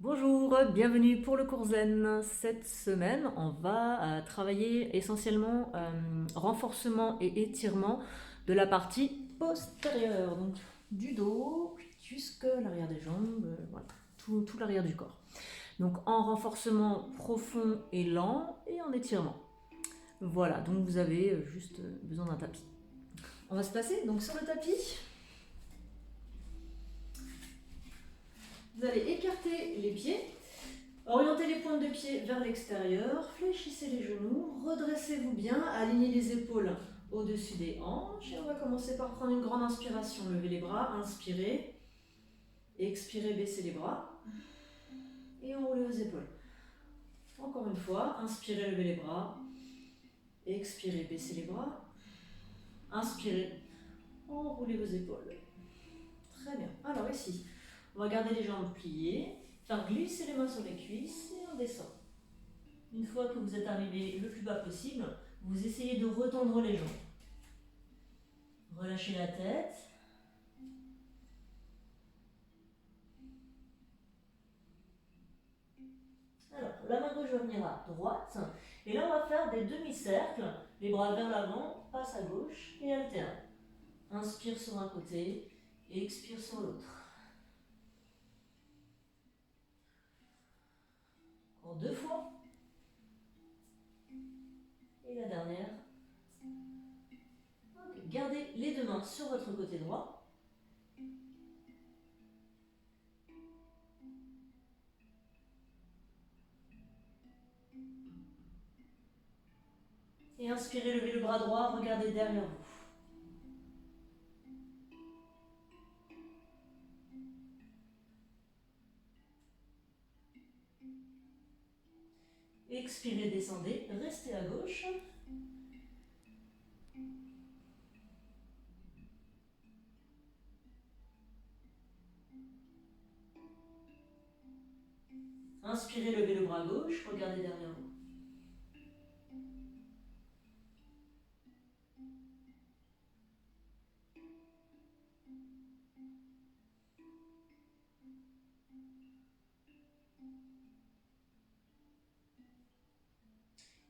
Bonjour, bienvenue pour le cours Zen. Cette semaine, on va travailler essentiellement renforcement et étirement de la partie postérieure, donc du dos jusque l'arrière des jambes, voilà, tout l'arrière du corps. Donc en renforcement profond et lent et en étirement. Voilà, donc vous avez juste besoin d'un tapis. On va se placer donc sur le tapis. Vous allez écarter les pieds. Orientez les pointes de pied vers l'extérieur, fléchissez les genoux, redressez-vous bien, alignez les épaules au-dessus des hanches et on va commencer par prendre une grande inspiration. Levez les bras, inspirez, expirez, baissez les bras et enroulez vos épaules. Encore une fois, inspirez, levez les bras, expirez, baissez les bras, inspirez, enroulez vos épaules. Très bien. Alors ici, on va garder les jambes pliées, faire glisser les mains sur les cuisses et on descend. Une fois que vous êtes arrivé le plus bas possible, vous essayez de retendre les jambes. Relâchez la tête. Alors, la main gauche va venir à droite. Et là, on va faire des demi-cercles. Les bras vers l'avant, passe à gauche et alterne. Inspire sur un côté, expire sur l'autre. Encore 2 fois. Et la dernière. Okay. Gardez les 2 mains sur votre côté droit. Et inspirez, levez le bras droit, regardez derrière vous. Expirez, descendez, restez à gauche. Inspirez, levez le bras gauche, regardez derrière vous.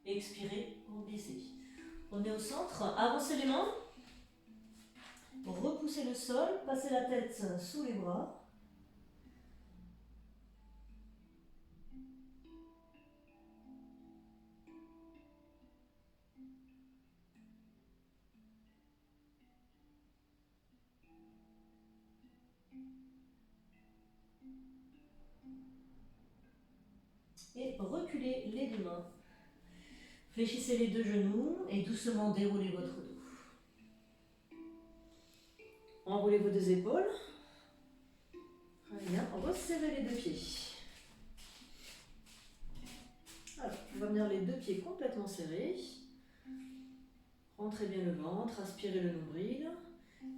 Expirez, baissez. On est au centre, avancez les mains. Repoussez le sol, passez la tête sous les bras. Et reculez les 2 mains. Fléchissez les 2 genoux et doucement déroulez votre dos. Enroulez vos 2 épaules. Très bien, resserrez les 2 pieds. Alors, on va venir les 2 pieds complètement serrés. Rentrez bien le ventre, aspirez le nombril.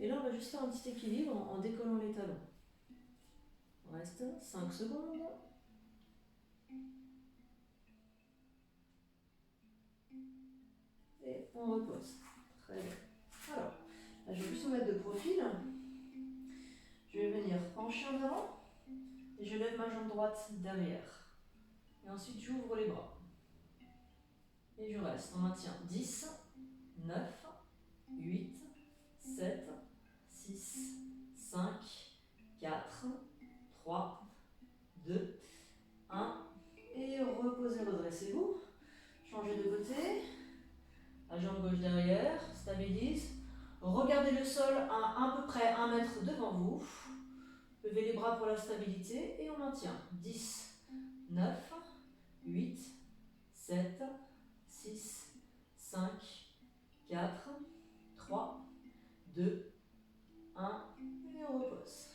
Et là, on va juste faire un petit équilibre en décollant les talons. On reste 5 secondes. Et on repose. Très bien. Alors, là, je vais juste me mettre de profil. Je vais venir pencher en avant. Et je lève ma jambe droite derrière. Et ensuite, j'ouvre les bras. Et je reste. On maintient 10, 9, 8, 7, 6, 5, 4, 3, 2, 1. Et reposez, redressez-vous. Changez de côté. La jambe gauche derrière. Stabilise. Regardez le sol à peu près 1 mètre devant vous. Levez les bras pour la stabilité et on maintient. 10, 9, 8, 7, 6, 5, 4, 3, 2, 1. Et on repose.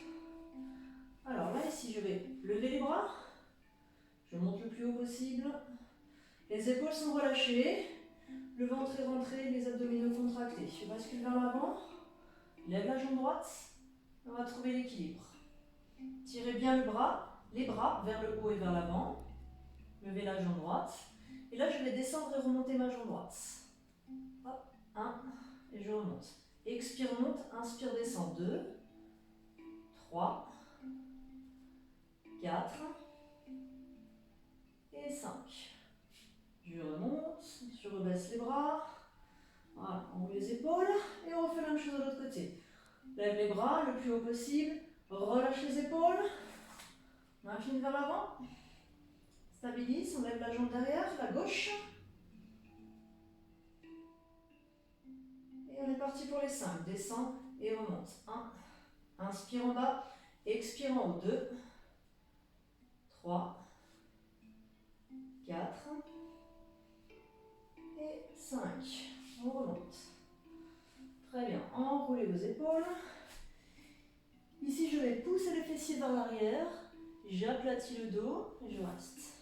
Alors là, ici, je vais lever les bras. Je monte le plus haut possible. Les épaules sont relâchées. Le ventre est rentré, les abdominaux contractés. Je bascule vers l'avant. Lève la jambe droite. On va trouver l'équilibre. Tirez bien les bras vers le haut et vers l'avant. Levez la jambe droite. Et là, je vais descendre et remonter ma jambe droite. Hop, 1, et je remonte. Expire, monte, inspire, descend. 2, 3, 4, Et 5. Je remonte, je rebaisse les bras. Voilà, on ouvre les épaules et on refait la même chose de l'autre côté. Lève les bras le plus haut possible, relâche les épaules, on incline vers l'avant, stabilise, on lève la jambe derrière, la gauche. Et on est parti pour les 5. Descend et remonte. 1. Inspire en bas, expire en haut. 2, 3, 4 et 5. On remonte. Très bien, enroulez vos épaules. Ici, je vais pousser les fessiers vers l'arrière. J'aplatis le dos et je reste.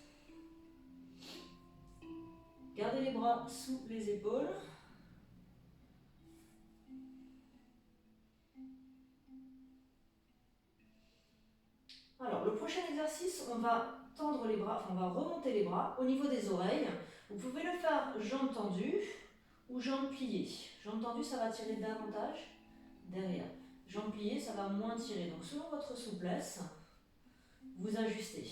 Gardez les bras sous les épaules. Alors, le prochain exercice, on va tendre les bras, enfin on va remonter les bras au niveau des oreilles. Vous pouvez le faire jambes tendues ou jambes pliées. Jambes tendues, ça va tirer davantage derrière. Jambes pliées, ça va moins tirer. Donc selon votre souplesse, vous ajustez.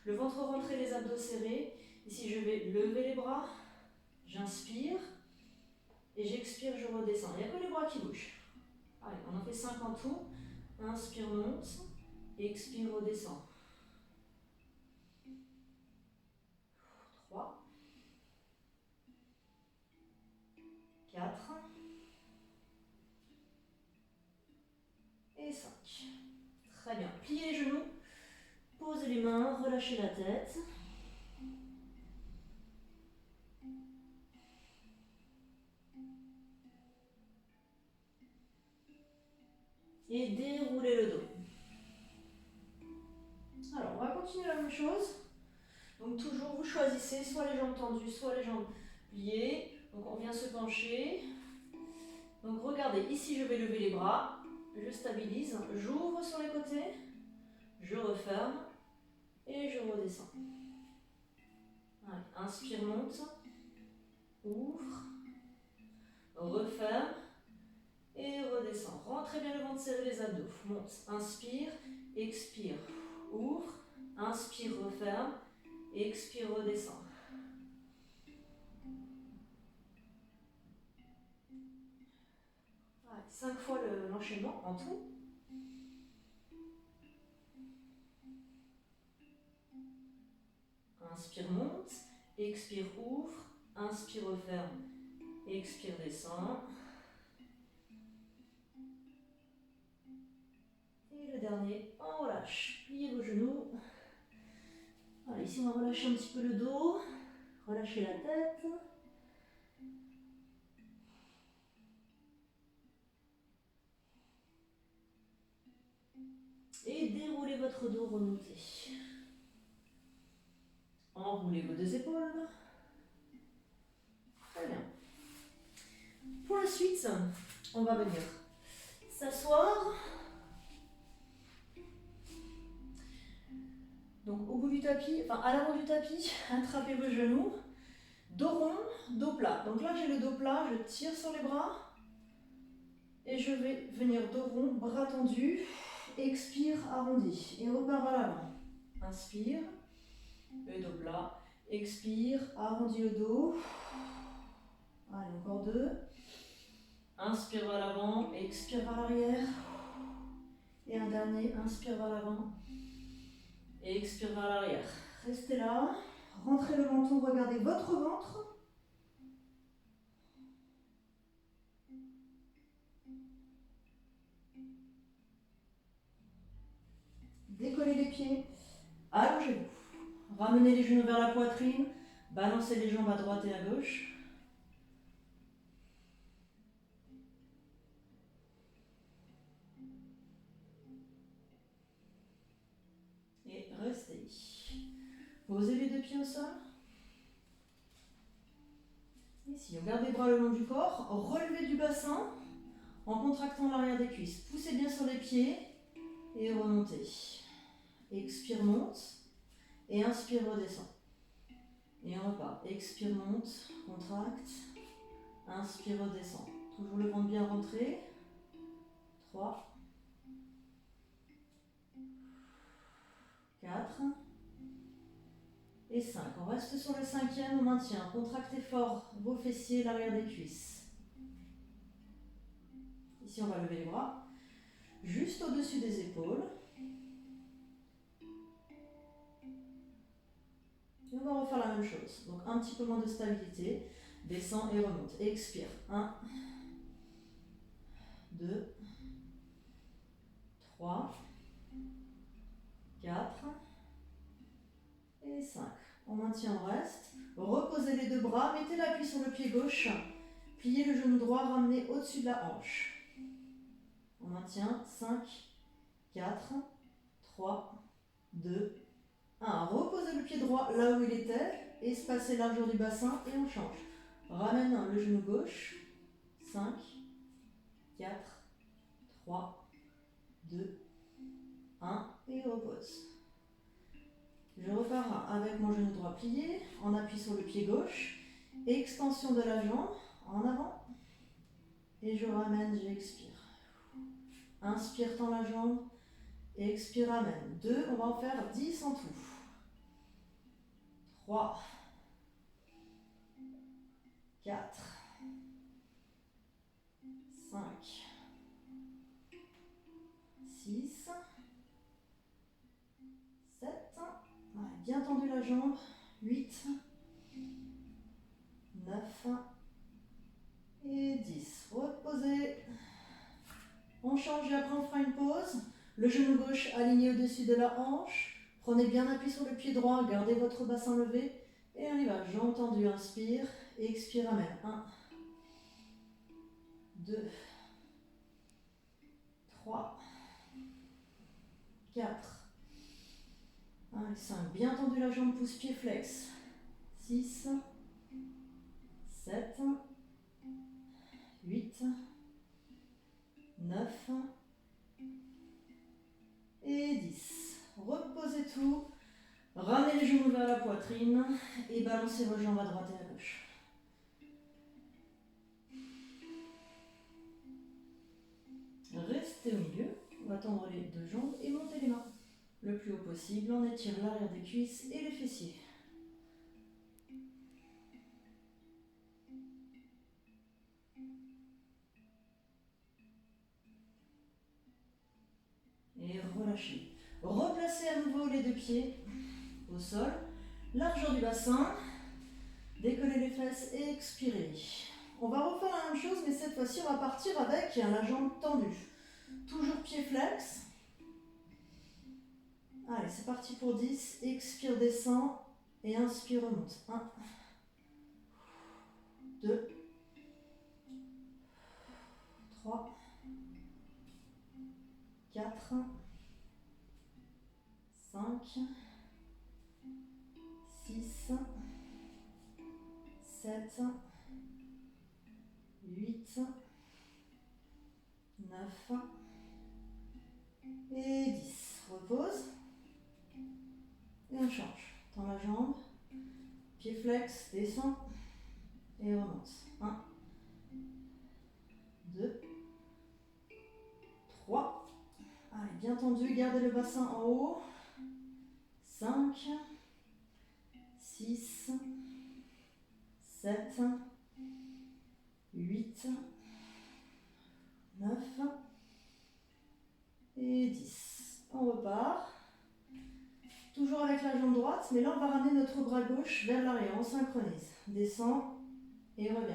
Le ventre rentré, les abdos serrés. Ici, je vais lever les bras, j'inspire et j'expire, je redescends. Il n'y a que les bras qui bougent. Allez, on en fait 5 en tout. Inspire, monte. Expire, redescend. 3, 4 et 5. Très bien. Pliez les genoux, posez les mains, relâchez la tête. Et déroulez le dos. Alors, on va continuer la même chose. Donc toujours, vous choisissez soit les jambes tendues, soit les jambes pliées. Donc on vient se pencher. Donc regardez, ici je vais lever les bras. Je stabilise, j'ouvre sur les côtés. Je referme et je redescends. Allez, inspire, monte. Ouvre. Referme. Et redescend. Rentrez bien le ventre serré, les abdos. Monte. Inspire. Expire. Ouvre. Inspire, referme. Expire, redescend. Allez, 5 fois l'enchaînement en tout. Inspire, monte. Expire, ouvre. Inspire, referme. Expire, descend. Et le dernier, on relâche. Pliez vos genoux. Voilà, ici on va relâcher un petit peu le dos. Relâchez la tête. Et déroulez votre dos, remontez. Enroulez vos deux épaules. Très bien. Pour la suite, on va venir s'asseoir. Donc au bout du tapis, enfin à l'avant du tapis, attrapez vos genoux. Dos rond, dos plat. Donc là j'ai le dos plat, je tire sur les bras. Et je vais venir dos rond, bras tendus. Expire, arrondi. Et repart vers l'avant. Inspire. Le dos plat. Expire, arrondis le dos. Allez, encore 2. Inspire vers l'avant, expire vers l'arrière. Et un dernier, inspire vers l'avant. Et expire vers l'arrière. Restez là. Rentrez le menton, regardez votre ventre. Décollez les pieds. Allongez-vous. Ramenez les genoux vers la poitrine. Balancez les jambes à droite et à gauche. Et restez. Posez les deux pieds au sol. Ici, on garde les bras le long du corps. Relevez du bassin en contractant l'arrière des cuisses. Poussez bien sur les pieds et remontez. Expire, monte. Et inspire, redescend. Et on repart. Expire, monte, contracte. Inspire, redescend. Toujours le ventre bien rentré. 3, 4, et 5. On reste sur le 5e, on maintient. Contractez fort vos fessiers, l'arrière des cuisses. Ici, on va lever les bras juste au-dessus des épaules. Et on va refaire la même chose. Donc un petit peu moins de stabilité. Descend et remonte. Et expire. 1, 2, 3, 4 et 5. On maintient, on reste. Reposez les deux bras. Mettez l'appui sur le pied gauche. Pliez le genou droit, ramenez au-dessus de la hanche. On maintient. 5, 4, 3, 2, 1. Reposez le pied droit là où il était. Espacez la largeur du bassin et on change. Ramène le genou gauche. 5, 4, 3, 2, 1 et repose. Je repars avec mon genou droit plié, en appui sur le pied gauche, extension de la jambe, en avant, et je ramène, j'expire. Inspire, tends la jambe, expire, ramène. 2, on va en faire 10 en tout. 3, 4, 5, 6, 7, bien tendu la jambe, 8, 9 et 10. Reposez. On change et après on fera une pause. Le genou gauche aligné au-dessus de la hanche. Prenez bien appui sur le pied droit, gardez votre bassin levé. Et on y va, jambe tendue, inspire, expire, ramène. 1, 2, 3, 4, 5, bien tendu la jambe, pouce-pied flex. 6, 7, 8, 9 et 10. Reposez tout. Ramenez les genoux vers la poitrine et balancez vos jambes à droite et à gauche. Restez au milieu. On va tendre les deux jambes et monter les mains le plus haut possible. On étire l'arrière des cuisses et les fessiers. Et relâchez. Replacez à nouveau les deux pieds au sol. Largeur du bassin. Décollez les fesses et expirez. On va refaire la même chose, mais cette fois-ci, on va partir avec la jambe tendue. Toujours pied flex. Allez, c'est parti pour 10. Expire, descend. Et inspire, remonte. 1, 2, 3, 4, 5, 6, 7, 8, 9 et 10. Repose. Et on change. Tends la jambe. Pied flex, descend. Et remonte. 1, 2, 3. Allez, bien tendu. Gardez le bassin en haut. 5, 6, 7, 8, 9 et 10. On repart. Toujours avec la jambe droite, mais là on va ramener notre bras gauche vers l'arrière. On synchronise. Descend et revient.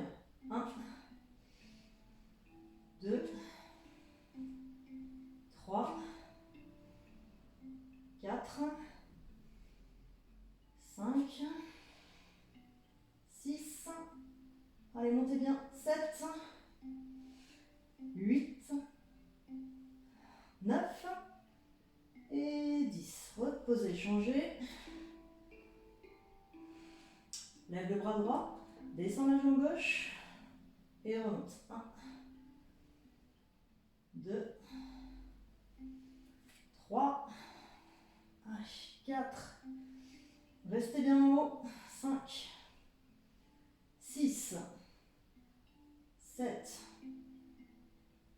1, 2, 3, 4, 5, 6, allez montez bien, 7, 8, 9 et 10. Reposez, changez. Lève le bras droit, descend la jambe gauche et remonte. 1, 2, 3, 4, restez bien en haut, 5, 6, 7,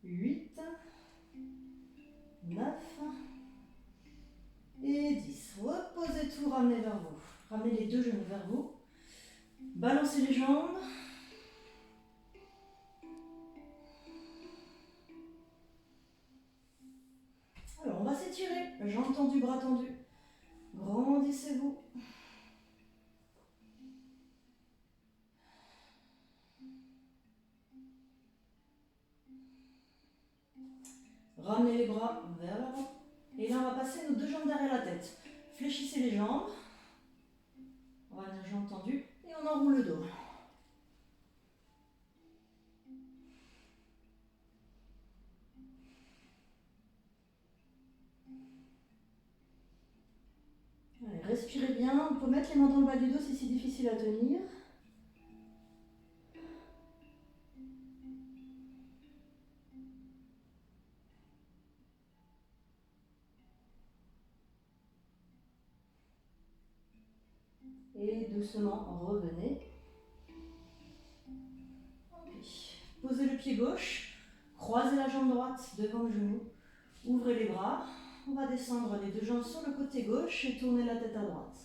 8, 9 et 10. Reposez tout, ramenez vers vous. Ramenez les deux genoux vers vous. Balancez les jambes. Alors, on va s'étirer. Jambes tendues, bras tendus. Grandissez-vous. Ramenez les bras vers l'avant. Et là, on va passer nos deux jambes derrière la tête. Fléchissez les jambes. On va venir jambes tendues. Et on enroule le dos. Allez, respirez bien. On peut mettre les mains dans le bas du dos si c'est difficile à tenir. Et doucement, revenez. Posez le pied gauche, croisez la jambe droite devant le genou, ouvrez les bras. On va descendre les deux jambes sur le côté gauche et tourner la tête à droite.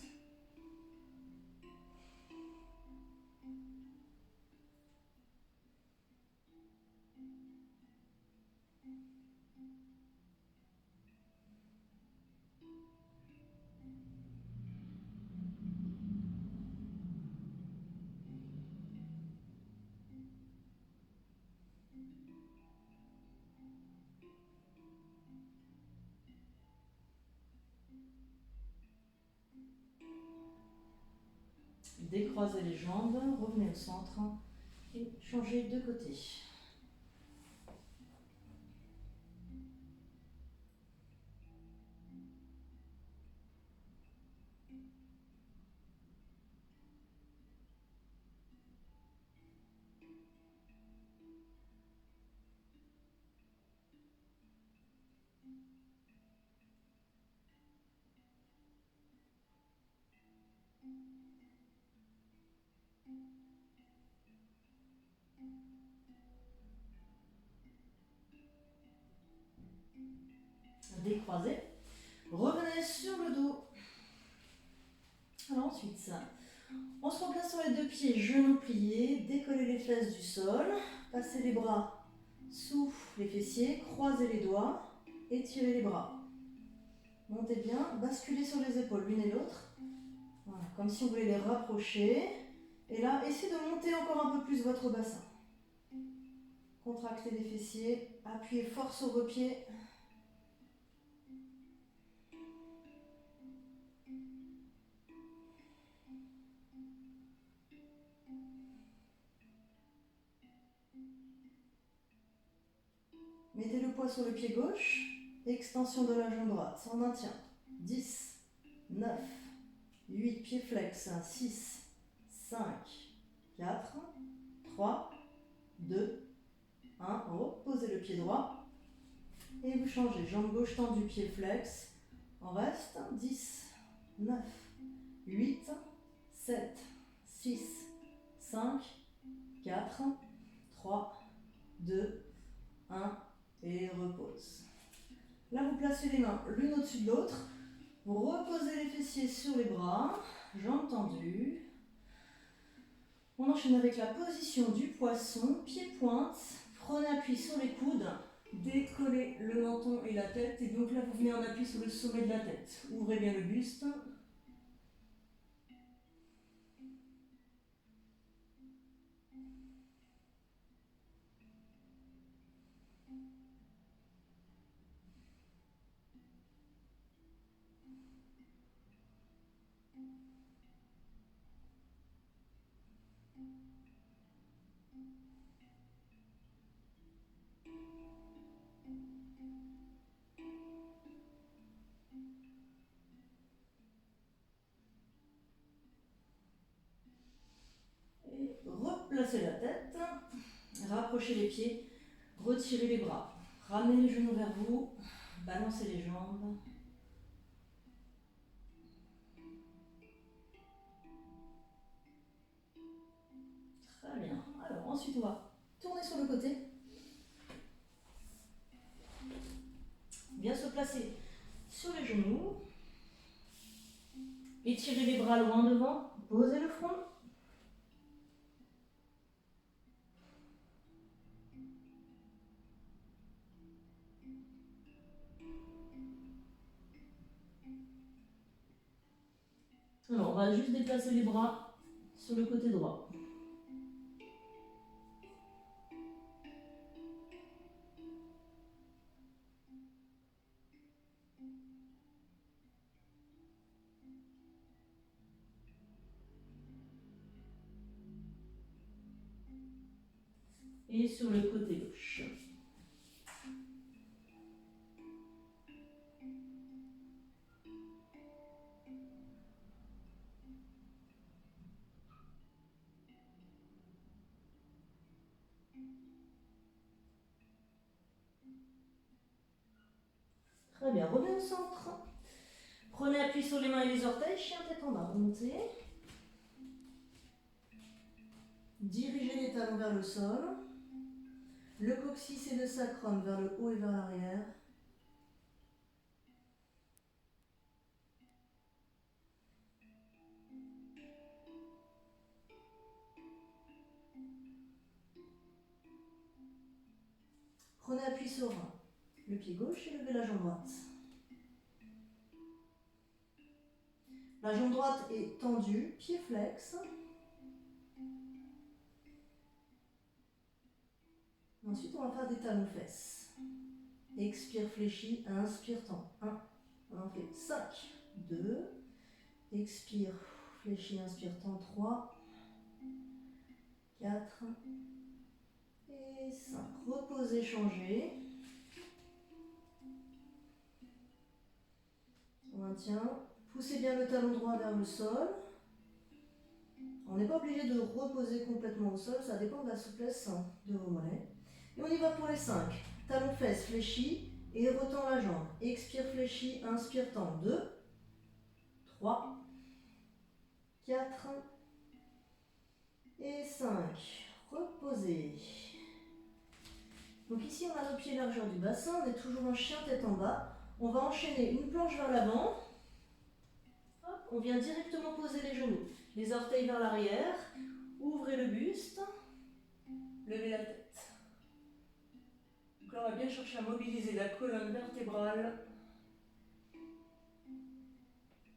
Décroisez les jambes, revenez au centre et changez de côté. Décroisez. Revenez sur le dos. Alors ensuite, on se replace sur les deux pieds, genoux pliés, décollez les fesses du sol, passez les bras sous les fessiers, croisez les doigts, étirez les bras. Montez bien, basculez sur les épaules l'une et l'autre. Voilà, comme si vous voulez les rapprocher. Et là, essayez de monter encore un peu plus votre bassin. Contractez les fessiers, appuyez fort sur vos pieds. Mettez le poids sur le pied gauche, extension de la jambe droite, en maintien. 10, 9, 8, pied flex, 6, 5, 4, 3, 2, 1. Reposez le pied droit et vous changez. Jambe gauche tendue, pied flex. On reste 10, 9, 8, 7, 6, 5, 4, 3, 2, 1 et repose. Là, vous placez les mains l'une au-dessus de l'autre. Vous reposez les fessiers sur les bras, jambes tendues. On enchaîne avec la position du poisson, pied-pointe. Prenez appui sur les coudes, décollez le menton et la tête. Et donc là, vous venez en appui sur le sommet de la tête. Ouvrez bien le buste. Replacez la tête, rapprochez les pieds, retirez les bras, ramenez les genoux vers vous, balancez les jambes. Très bien. Alors ensuite on va tourner sur le côté. Bien se placer sur les genoux. Étirez les bras loin devant, posez le front. Alors, on va juste déplacer les bras sur le côté droit. Et sur le côté gauche. Très bien, revenez au centre. Prenez appui sur les mains et les orteils, chien tête en bas, remontez. Dirigez les talons vers le sol. Le coccyx et le sacrum vers le haut et vers l'arrière. Prenez appui sur le pied gauche et levez la jambe droite. La jambe droite est tendue, pied flex. Ensuite, on va faire des talons fesses. Expire, fléchis, inspire, tend. 1. On en fait 5. 2. Expire, fléchis, inspire, tend. 3. 4. Et 5. Reposez, changez. On maintient. Poussez bien le talon droit vers le sol. On n'est pas obligé de reposer complètement au sol, ça dépend de la souplesse de vos mollets. Et on y va pour les 5. Talon fesses, fléchis et retends la jambe. Expire, fléchis, inspire, tend. 2, 3, 4 et 5. Reposez. Donc ici on a nos pieds largeur du bassin, on est toujours en chien tête en bas. On va enchaîner une planche vers l'avant. On vient directement poser les genoux. Les orteils vers l'arrière. Ouvrez le buste. Levez la tête. Donc là, on va bien chercher à mobiliser la colonne vertébrale.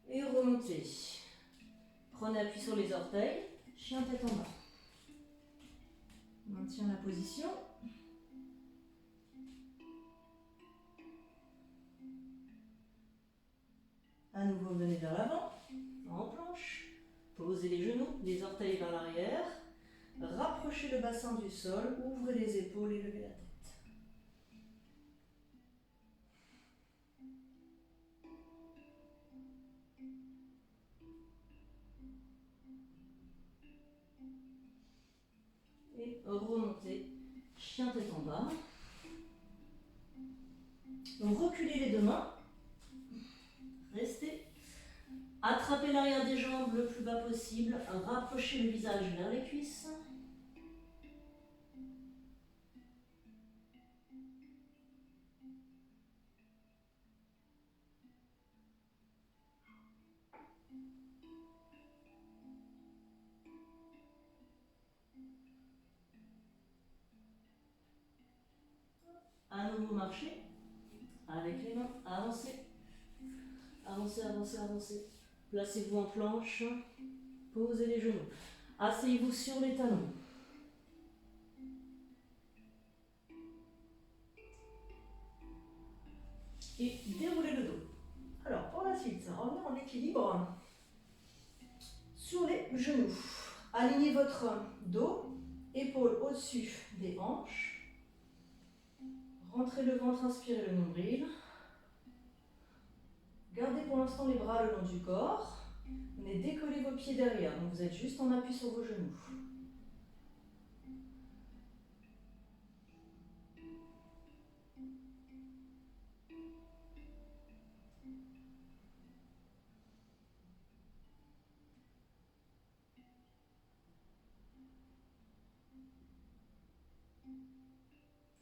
Et remontez. Prenez appui sur les orteils. Chien tête en bas. Maintient la position. À nouveau, venez vers l'avant. En planche. Posez les genoux, les orteils vers l'arrière. Rapprochez le bassin du sol. Ouvrez les épaules et levez la tête. Et remontez. Chien tête en bas. Donc reculez les deux mains. Restez. Attrapez l'arrière des jambes le plus bas possible. Rapprochez le visage vers les cuisses. À nouveau marcher. Avec les mains. Avancez. Avancez, avancez, avancez. Placez-vous en planche. Posez les genoux. Asseyez-vous sur les talons. Et déroulez le dos. Alors, pour la suite, revenez en équilibre sur les genoux. Alignez votre dos, épaules au-dessus des hanches. Rentrez le ventre, inspirez le nombril. Gardez pour l'instant les bras le long du corps. Venez décoller vos pieds derrière, donc vous êtes juste en appui sur vos genoux.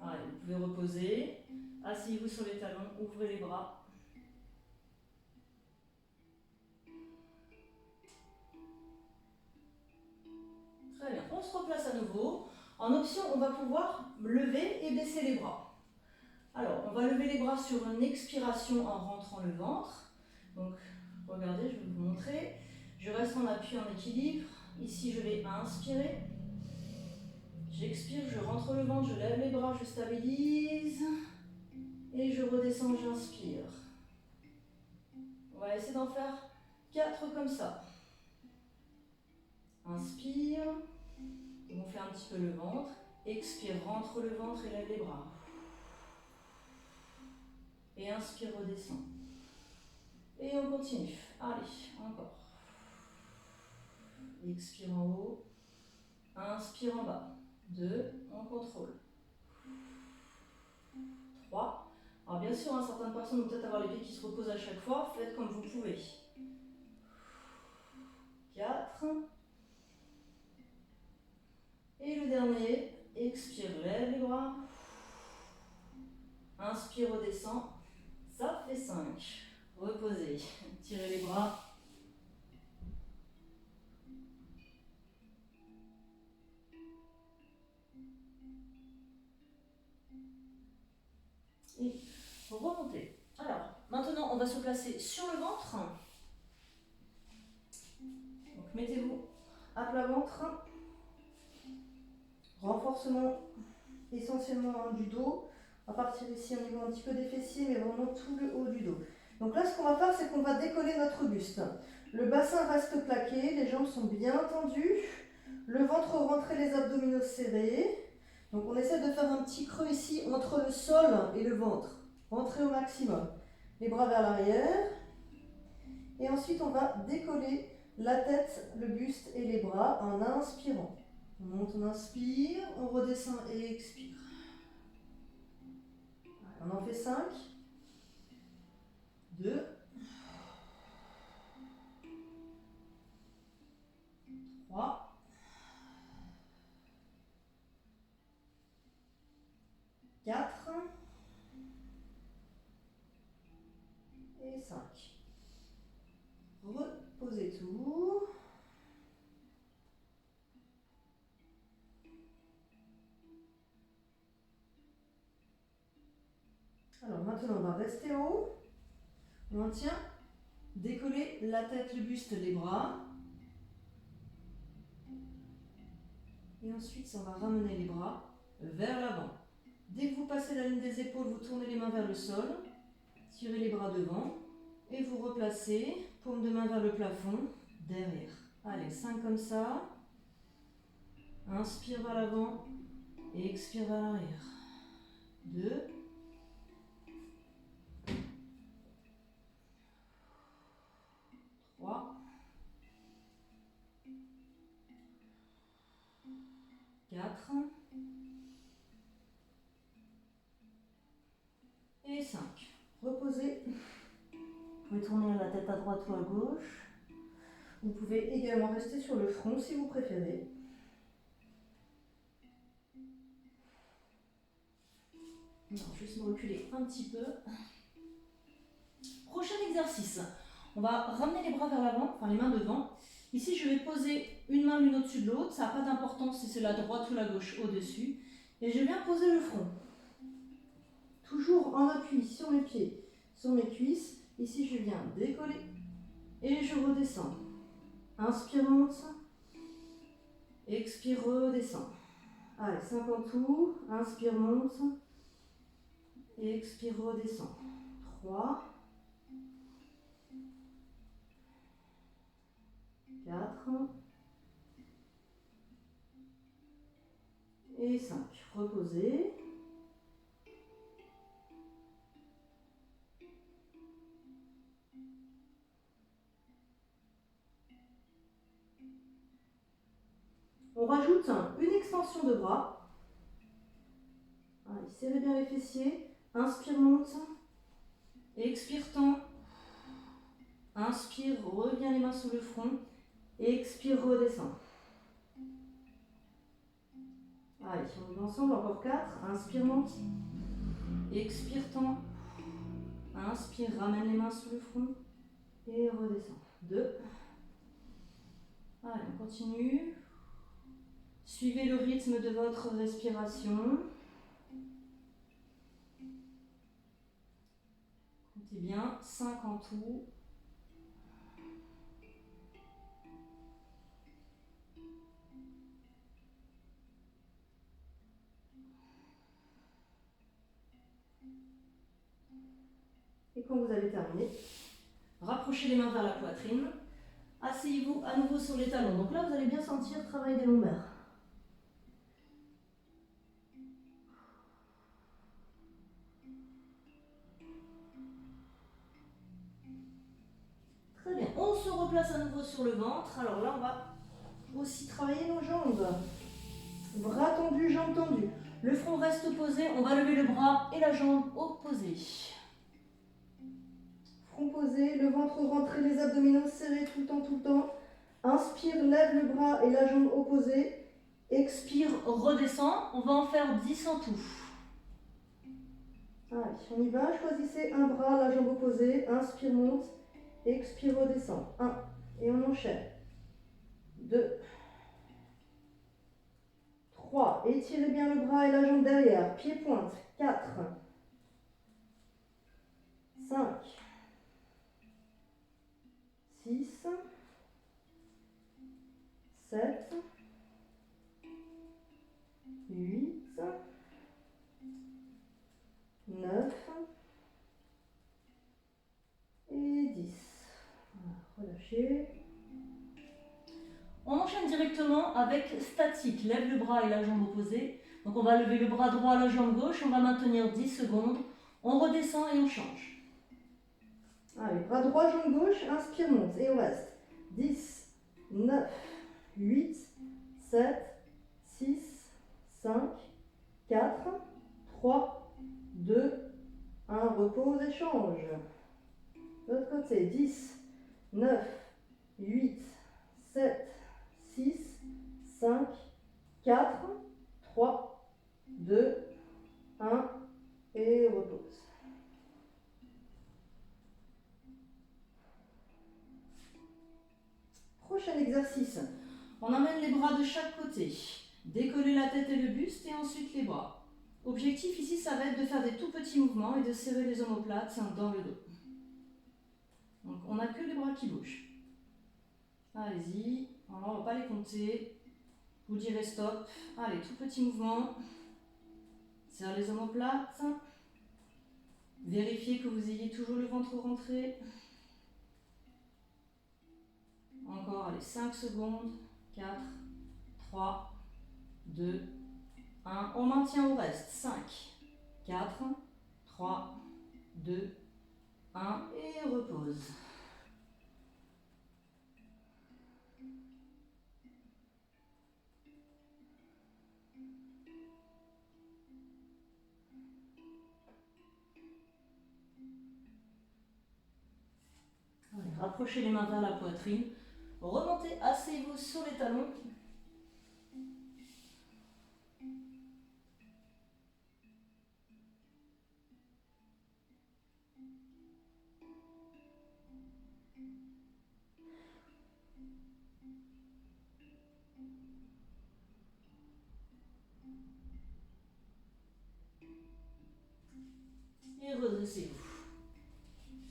Allez, vous pouvez reposer. Asseyez-vous sur les talons, ouvrez les bras. replace à nouveau. En option, on va pouvoir lever et baisser les bras. Alors, on va lever les bras sur une expiration en rentrant le ventre. Donc, regardez, je vais vous montrer. Je reste en appui, en équilibre. Ici, je vais inspirer. J'expire, je rentre le ventre, je lève les bras, je stabilise. Et je redescends, j'inspire. On va essayer d'en faire 4 comme ça. Inspire. On fait un petit peu le ventre. Expire, rentre le ventre et lève les bras. Et inspire, redescend. Et on continue. Allez, encore. Expire en haut. Inspire en bas. 2, on contrôle. 3. Alors bien sûr, certaines personnes vont peut-être avoir les pieds qui se reposent à chaque fois. Faites comme vous pouvez. 4. Et le dernier. Expire, lève les bras. Inspire, redescend. Ça fait 5. Reposez. Tirez les bras. Et remontez. Alors, maintenant, on va se placer sur le ventre. Donc, mettez-vous à plat ventre. Renforcement essentiellement du dos. À partir ici, au niveau un petit peu des fessiers, mais vraiment tout le haut du dos. Donc là, ce qu'on va faire, c'est qu'on va décoller notre buste. Le bassin reste plaqué, les jambes sont bien tendues. Le ventre rentré, les abdominaux serrés. Donc on essaie de faire un petit creux ici entre le sol et le ventre. Rentrez au maximum. Les bras vers l'arrière. Et ensuite on va décoller la tête, le buste et les bras en inspirant. On monte, on inspire, on redescend et expire. On en fait 5. 2. 3. 4. Et 5. Reposez tout. Alors maintenant on va rester haut. On maintient. Décoller la tête, le buste, les bras. Et ensuite on va ramener les bras vers l'avant. Dès que vous passez la ligne des épaules, vous tournez les mains vers le sol. Tirez les bras devant. Et vous replacez. Paume de main vers le plafond. Derrière. Allez, 5 comme ça. Inspire vers l'avant. Et expire vers l'arrière. 2. 3. 4. Et 5. Reposez. Vous pouvez tourner la tête à droite ou à gauche. Vous pouvez également rester sur le front si vous préférez. Non, juste me reculer un petit peu. Prochain exercice. On va ramener les bras vers l'avant, enfin les mains devant. Ici, je vais poser une main l'une au-dessus de l'autre. Ça n'a pas d'importance si c'est la droite ou la gauche au-dessus. Et je viens poser le front. Toujours en appui sur mes pieds, sur mes cuisses. Ici, je viens décoller et je redescends. Inspire, monte. Expire, redescend. Allez, 5 en tout. Inspire, monte. Et expire, redescend. 3. 4. Et 5. Reposez. On rajoute une extension de bras. Allez, serrez bien les fessiers. Inspire, monte. Expire, tend. Inspire, reviens les mains sous le front. Expire, redescend. Allez, on y va ensemble, encore 4. Inspire, monte. Expire, tend. Inspire, ramène les mains sous le front. Et redescend. 2. Allez, on continue. Suivez le rythme de votre respiration. Comptez bien, 5 en tout. Et quand vous avez terminé, rapprochez les mains vers la poitrine. Asseyez-vous à nouveau sur les talons. Donc là, vous allez bien sentir le travail des lombaires. Très bien. On se replace à nouveau sur le ventre. Alors là, on va aussi travailler nos jambes. Bras tendus, jambes tendues. Le front reste opposé. On va lever le bras et la jambe opposée. Front posé, le ventre rentré, les abdominaux serrés tout le temps, tout le temps. Inspire, lève le bras et la jambe opposée. Expire, redescend. On va en faire 10 en tout. Allez, on y va. Choisissez un bras, la jambe opposée. Inspire, monte. Expire, redescend. 1. Et on enchaîne. 2. 3. Étirez bien le bras et la jambe derrière. Pied pointe. 4. 5. 6. 7. 8. 9 et 10. Voilà, relâchez. On enchaîne directement avec statique. Lève le bras et la jambe opposée. Donc on va lever le bras droit, la jambe gauche. On va maintenir 10 secondes. On redescend et on change. Allez, bras droit, jambe gauche. Inspire, monte. Et on reste. 10, 9, 8, 7, 6, 5, 4, 3, 2, 1. Repose et change. De l'autre côté. 10, 9, 8, 7, 6, 5, 4, 3, 2, 1 et repose. Prochain exercice. On amène les bras de chaque côté. Décollez la tête et le buste et ensuite les bras. Objectif ici, ça va être de faire des tout petits mouvements et de serrer les omoplates dans le dos. Donc on n'a que les bras qui bougent. Allez-y. Alors, on ne va pas les compter. Vous direz stop. Allez, tout petit mouvement. Serre les omoplates. Vérifiez que vous ayez toujours le ventre rentré. Encore, allez, 5 secondes. 4, 3, 2, 1. On maintient au reste. 5, 4, 3, 2, 1. Et repose. Allez, rapprochez les mains vers la poitrine. Remontez, asseyez-vous sur les talons. Et redressez-vous.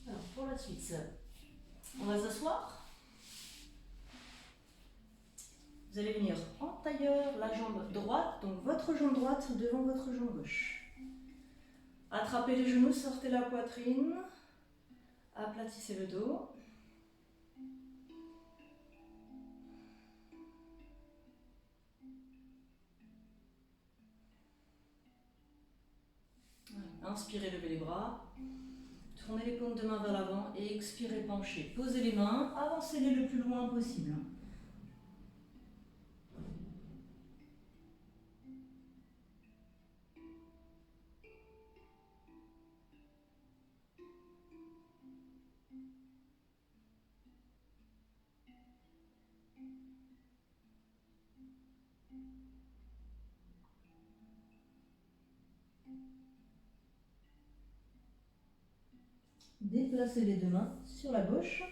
Alors, pour la suite, on va s'asseoir. Vous allez venir en tailleur, la jambe droite, donc votre jambe droite devant votre jambe gauche. Attrapez les genoux, sortez la poitrine, aplatissez le dos. Inspirez, levez les bras. Tournez les paumes de main vers l'avant et expirez, penchez. Posez les mains, avancez-les le plus loin possible. Déplacez les deux mains sur la gauche.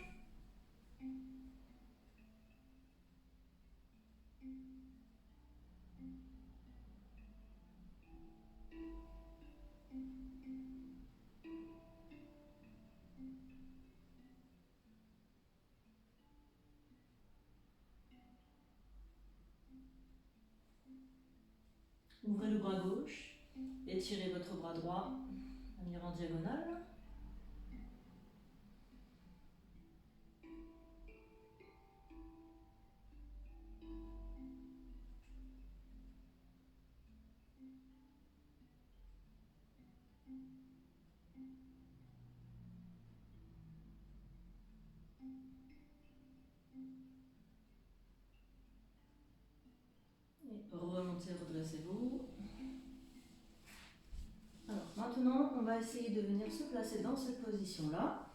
Ouvrez le bras gauche, étirez votre bras droit, venir en diagonale. Et remontez, redressez-vous. Alors maintenant, on va essayer de venir se placer dans cette position-là.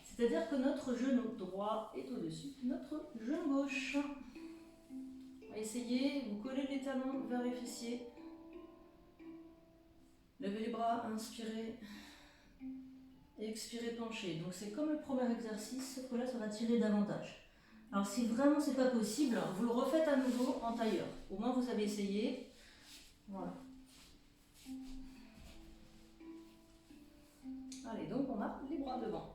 C'est-à-dire que notre genou droit est au-dessus de notre genou gauche. On va essayer, vous collez les talons vers les fessiers. Levez les bras, inspirez. Expirez, penchez. Donc c'est comme le premier exercice, sauf que là ça va tirer davantage. Alors si vraiment c'est pas possible, vous le refaites à nouveau en tailleur. Au moins vous avez essayé. Voilà. Allez, donc on a les bras devant.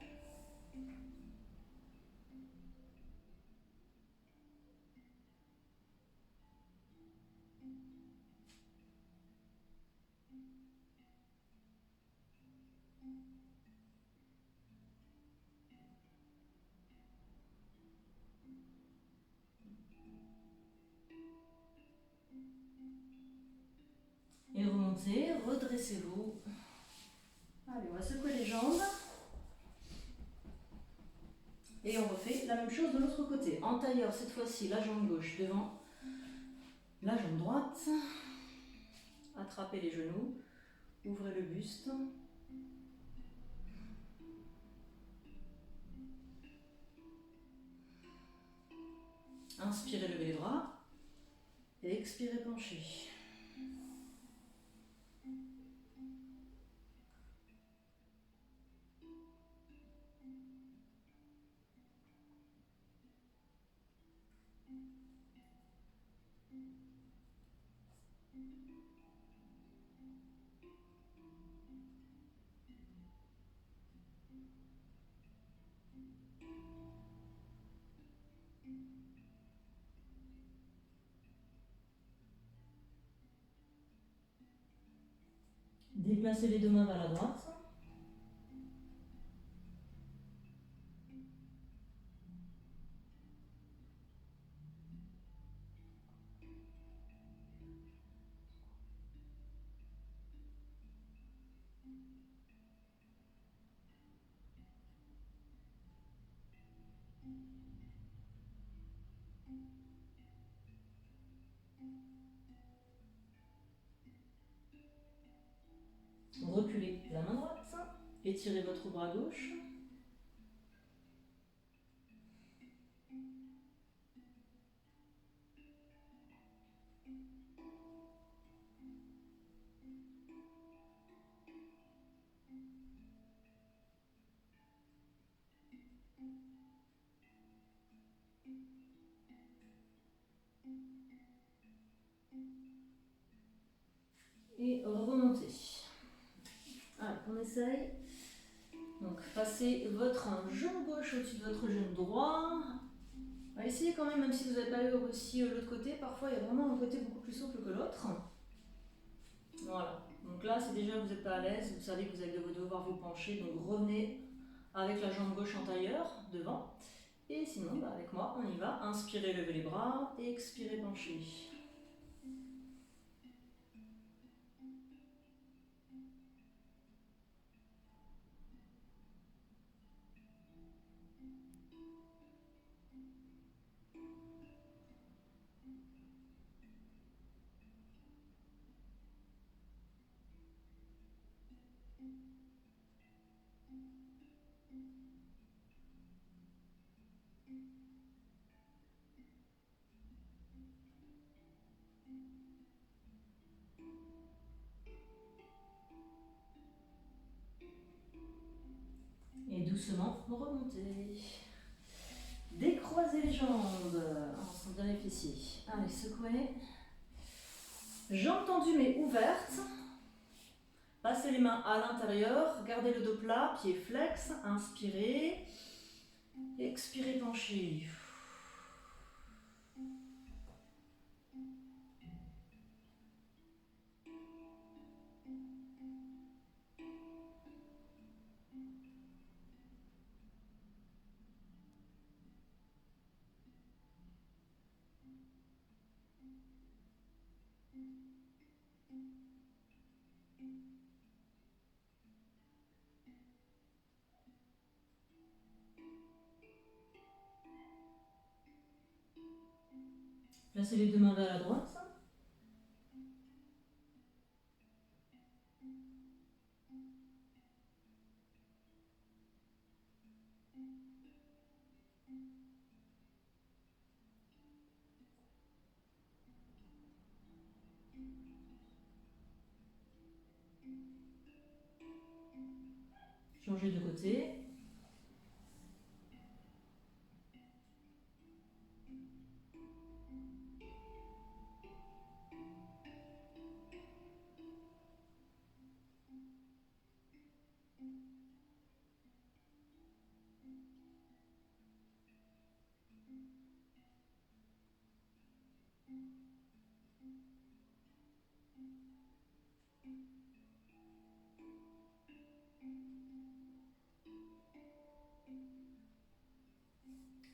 Et remontez, redressez-vous. Allez, on va secouer les jambes. Et on refait la même chose de l'autre côté. En tailleur, cette fois-ci, la jambe gauche devant la jambe droite. Attrapez les genoux. Ouvrez le buste. Inspirez, levez les bras. Et expirez, penchez. Déplacez les deux mains vers la droite. Reculez la main droite. Étirez votre bras gauche. Et remontez. Allez, on essaye. Donc, passez votre genou gauche au-dessus de votre genou droit. On va essayer quand même, même si vous n'avez pas eu aussi l'autre côté. Parfois, il y a vraiment un côté beaucoup plus souple que l'autre. Voilà. Donc là, c'est déjà, vous n'êtes pas à l'aise. Vous savez que vous allez devoir vous pencher. Donc, revenez avec la jambe gauche en tailleur, devant. Et sinon, avec moi, on y va. Inspirez, levez les bras. Et expirez, penchez. Et doucement, remontez. Décroisez les jambes en sentant les fessiers. Allez, secouez. Jambes tendues mais ouvertes. Passez les mains à l'intérieur. Gardez le dos plat, pied flex. Inspirez. Expirez, penchez. Placez les deux mains vers la droite. Changez de côté.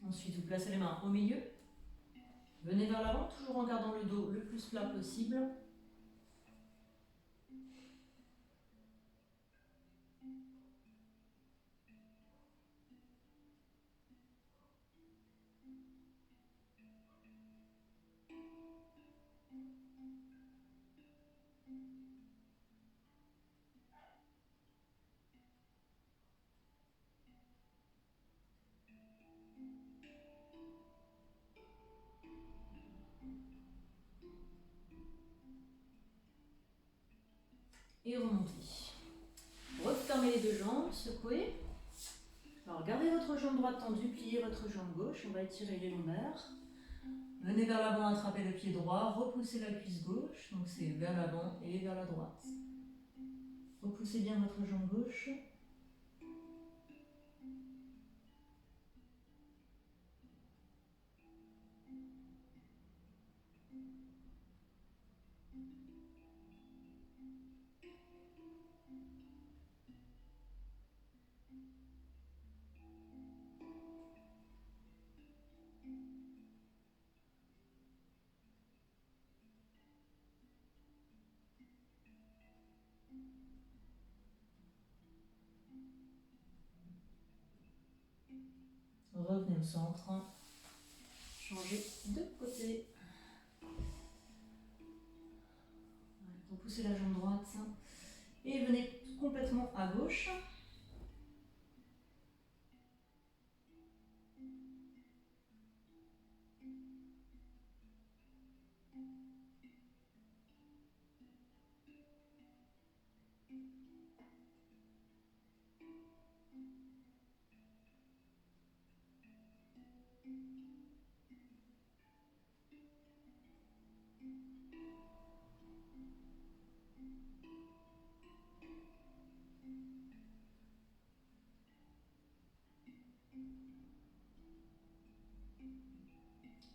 Ensuite, vous placez les mains au milieu. Venez vers l'avant, toujours en gardant le dos le plus plat possible. Et remontez. Refermez les deux jambes, secouez. Alors gardez votre jambe droite tendue, pliez votre jambe gauche, on va étirer les lombaires. Venez vers l'avant, attrapez le pied droit, repoussez la cuisse gauche, donc c'est vers l'avant et vers la droite. Repoussez bien votre jambe gauche. Revenez au centre. Changez de côté. Repoussez la jambe droite. Et venez complètement à gauche.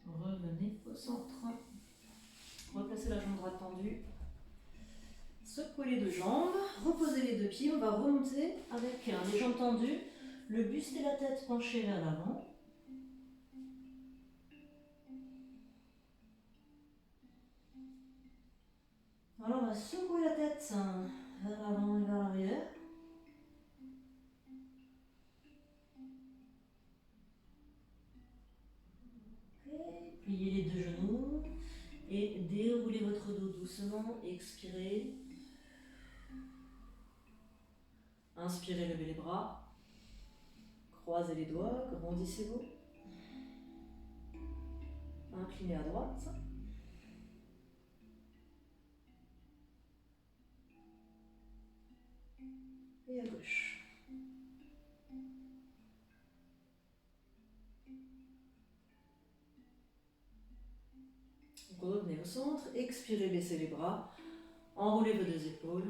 Revenez au centre. Replacez la jambe droite tendue. Secouez les deux jambes. Reposez les deux pieds. On va remonter avec les jambes tendues. Le buste et la tête penchés vers l'avant. Alors on va secouer la tête vers l'avant et vers l'arrière. Okay. Pliez les deux genoux et déroulez votre dos doucement. Expirez. Inspirez, levez les bras. Croisez les doigts, grandissez-vous. Inclinez à droite. Et à gauche. Revenez au centre, expirez, baissez les bras, enroulez vos deux épaules.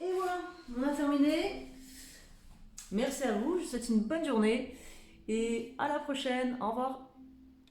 Et voilà, on a terminé. Merci à vous, je vous souhaite une bonne journée et à la prochaine. Au revoir.